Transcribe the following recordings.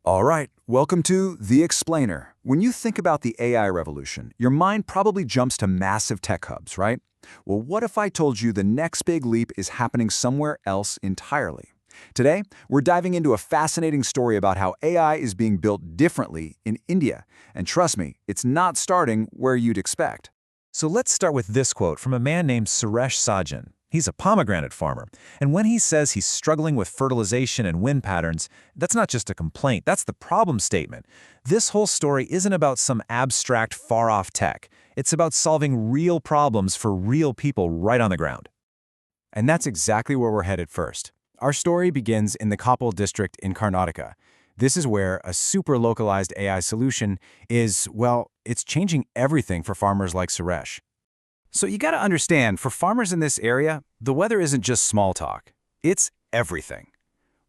All right, welcome to The Explainer. When you think about the AI revolution, your mind probably jumps to massive tech hubs, right? Well, what if I told you the next big leap is happening somewhere else entirely? Today, we're diving into a fascinating story about how AI is being built differently in India. And trust me, it's not starting where you'd expect. So let's start with this quote from a man named Suresh Sajan. He's a pomegranate farmer, and when he says he's struggling with fertilization and wind patterns, that's not just a complaint, that's the problem statement. This whole story isn't about some abstract, far-off tech. It's about solving real problems for real people right on the ground. And that's exactly where we're headed first. Our story begins in the Koppal district in Karnataka. This is where a super localized AI solution is, well, it's changing everything for farmers like Suresh. So you gotta understand, for farmers in this area, the weather isn't just small talk. It's everything.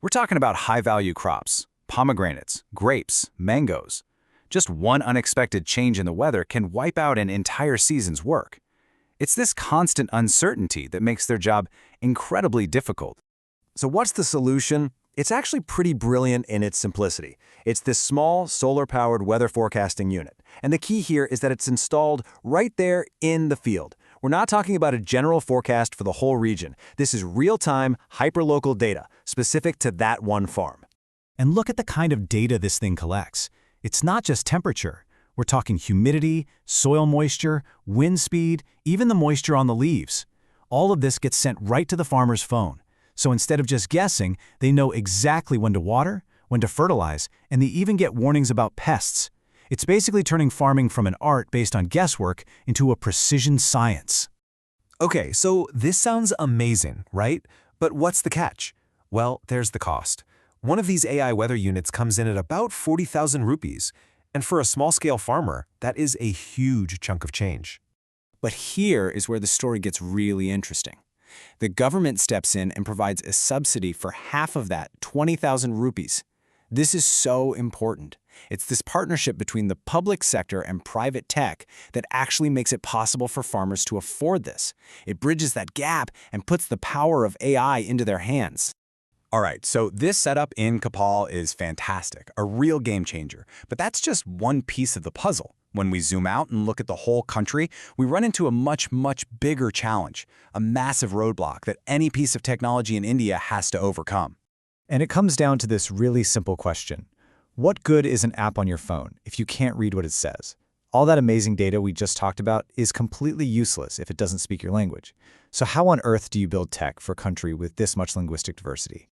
We're talking about high-value crops, pomegranates, grapes, mangoes. Just one unexpected change in the weather can wipe out an entire season's work. It's this constant uncertainty that makes their job incredibly difficult. So what's the solution? It's actually pretty brilliant in its simplicity. It's this small, solar-powered weather forecasting unit. And the key here is that it's installed right there in the field. We're not talking about a general forecast for the whole region. This is real-time, hyperlocal data, specific to that one farm. And look at the kind of data this thing collects. It's not just temperature. We're talking humidity, soil moisture, wind speed, even the moisture on the leaves. All of this gets sent right to the farmer's phone. So instead of just guessing, they know exactly when to water, when to fertilize, and they even get warnings about pests. It's basically turning farming from an art based on guesswork into a precision science. Okay, so this sounds amazing, right? But what's the catch? Well, there's the cost. One of these AI weather units comes in at about 40,000 rupees, and for a small-scale farmer, that is a huge chunk of change. But here is where the story gets really interesting. The government steps in and provides a subsidy for half of that, 20,000 rupees. This is so important. It's this partnership between the public sector and private tech that actually makes it possible for farmers to afford this. It bridges that gap and puts the power of AI into their hands. All right, so this setup in Koppal is fantastic, a real game changer. But that's just one piece of the puzzle. When we zoom out and look at the whole country, we run into a much bigger challenge, a massive roadblock that any piece of technology in India has to overcome. And it comes down to this really simple question. What good is an app on your phone if you can't read what it says? All that amazing data we just talked about is completely useless if it doesn't speak your language. So how on earth do you build tech for a country with this much linguistic diversity?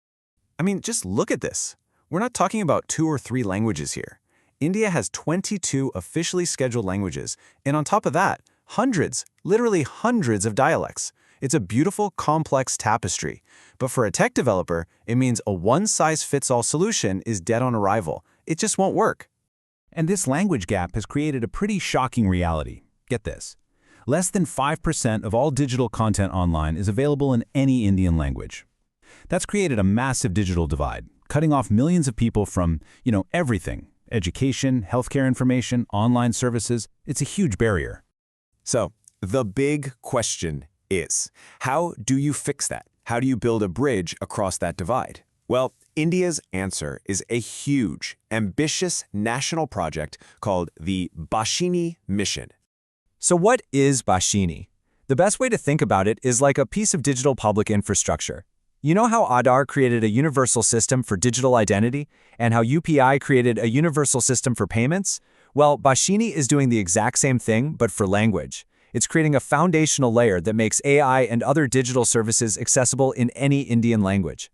I mean, just look at this. We're not talking about 2 or 3 languages here. India has 22 officially scheduled languages, and on top of that, hundreds, literally hundreds of dialects. It's a beautiful, complex tapestry. But for a tech developer, it means a one-size-fits-all solution is dead on arrival. It just won't work. And this language gap has created a pretty shocking reality. Get this. Less than 5% of all digital content online is available in any Indian language. That's created a massive digital divide, cutting off millions of people from, everything. Education, healthcare information, online services. It's a huge barrier. So, the big question is, how do you fix that? How do you build a bridge across that divide? Well, India's answer is a huge, ambitious national project called the Bhashini Mission. So what is Bhashini? The best way to think about it is like a piece of digital public infrastructure. You know how Aadhaar created a universal system for digital identity and how UPI created a universal system for payments? Well, Bhashini is doing the exact same thing, but for language. It's creating a foundational layer that makes AI and other digital services accessible in any Indian language.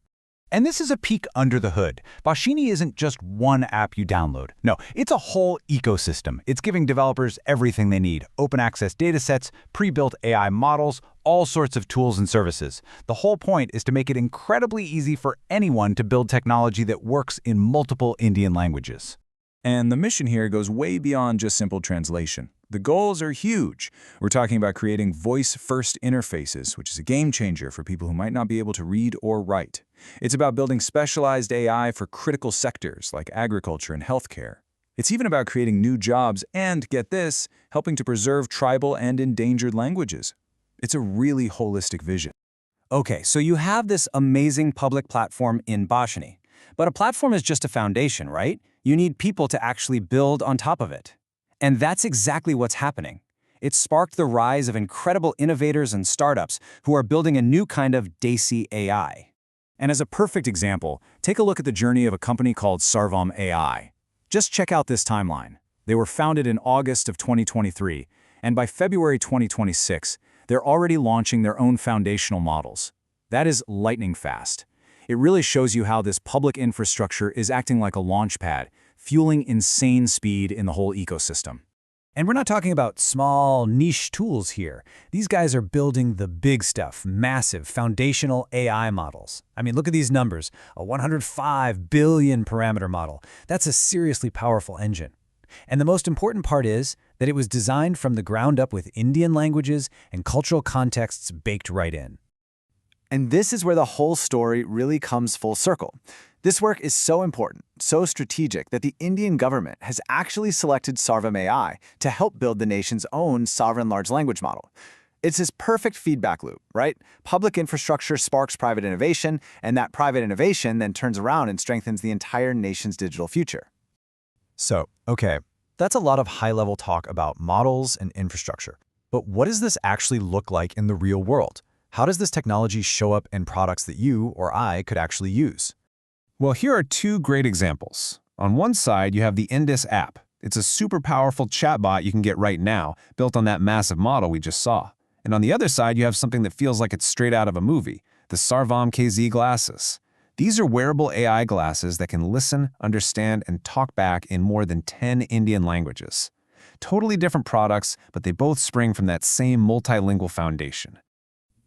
And this is a peek under the hood. Bhashini isn't just one app you download. No, it's a whole ecosystem. It's giving developers everything they need: open access datasets, pre-built AI models, all sorts of tools and services. The whole point is to make it incredibly easy for anyone to build technology that works in multiple Indian languages. And the mission here goes way beyond just simple translation. The goals are huge. We're talking about creating voice-first interfaces, which is a game changer for people who might not be able to read or write. It's about building specialized AI for critical sectors like agriculture and healthcare. It's even about creating new jobs and, get this, helping to preserve tribal and endangered languages. It's a really holistic vision. Okay, so you have this amazing public platform in Bhashini. But a platform is just a foundation, right? You need people to actually build on top of it. And that's exactly what's happening. It sparked the rise of incredible innovators and startups who are building a new kind of Desi AI. And as a perfect example, take a look at the journey of a company called Wala.ai. Just check out this timeline. They were founded in August of 2023, and by February 2026, they're already launching their own foundational models. That is lightning fast. It really shows you how this public infrastructure is acting like a launch pad, fueling insane speed in the whole ecosystem. And we're not talking about small, niche tools here. These guys are building the big stuff, massive, foundational AI models. I mean, look at these numbers. A 105 billion parameter model. That's a seriously powerful engine. And the most important part is that it was designed from the ground up with Indian languages and cultural contexts baked right in. And this is where the whole story really comes full circle. This work is so important, so strategic, that the Indian government has actually selected Wala.ai to help build the nation's own sovereign large language model. It's this perfect feedback loop, right? Public infrastructure sparks private innovation, and that private innovation then turns around and strengthens the entire nation's digital future. So, okay, that's a lot of high-level talk about models and infrastructure. But what does this actually look like in the real world? How does this technology show up in products that you or I could actually use? Well, here are two great examples. On one side, you have the Indus app. It's a super powerful chatbot you can get right now, built on that massive model we just saw. And on the other side, you have something that feels like it's straight out of a movie, the Sarvam KZ glasses. These are wearable AI glasses that can listen, understand, and talk back in more than 10 Indian languages. Totally different products, but they both spring from that same multilingual foundation.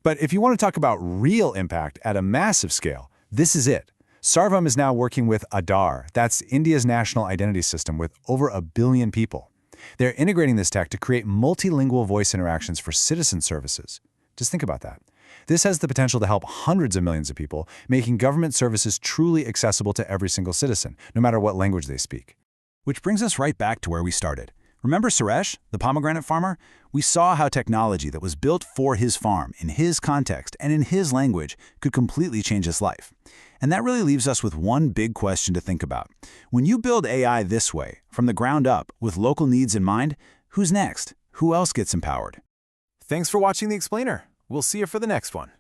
But if you want to talk about real impact at a massive scale, this is it. Sarvam is now working with Aadhaar, that's India's national identity system with over 1 billion people. They're integrating this tech to create multilingual voice interactions for citizen services. Just think about that. This has the potential to help hundreds of millions of people, making government services truly accessible to every single citizen, no matter what language they speak. Which brings us right back to where we started. Remember Suresh, the pomegranate farmer? We saw how technology that was built for his farm, in his context, and in his language could completely change his life. And that really leaves us with one big question to think about. When you build AI this way, from the ground up, with local needs in mind, who's next? Who else gets empowered? Thanks for watching The Explainer. We'll see you for the next one.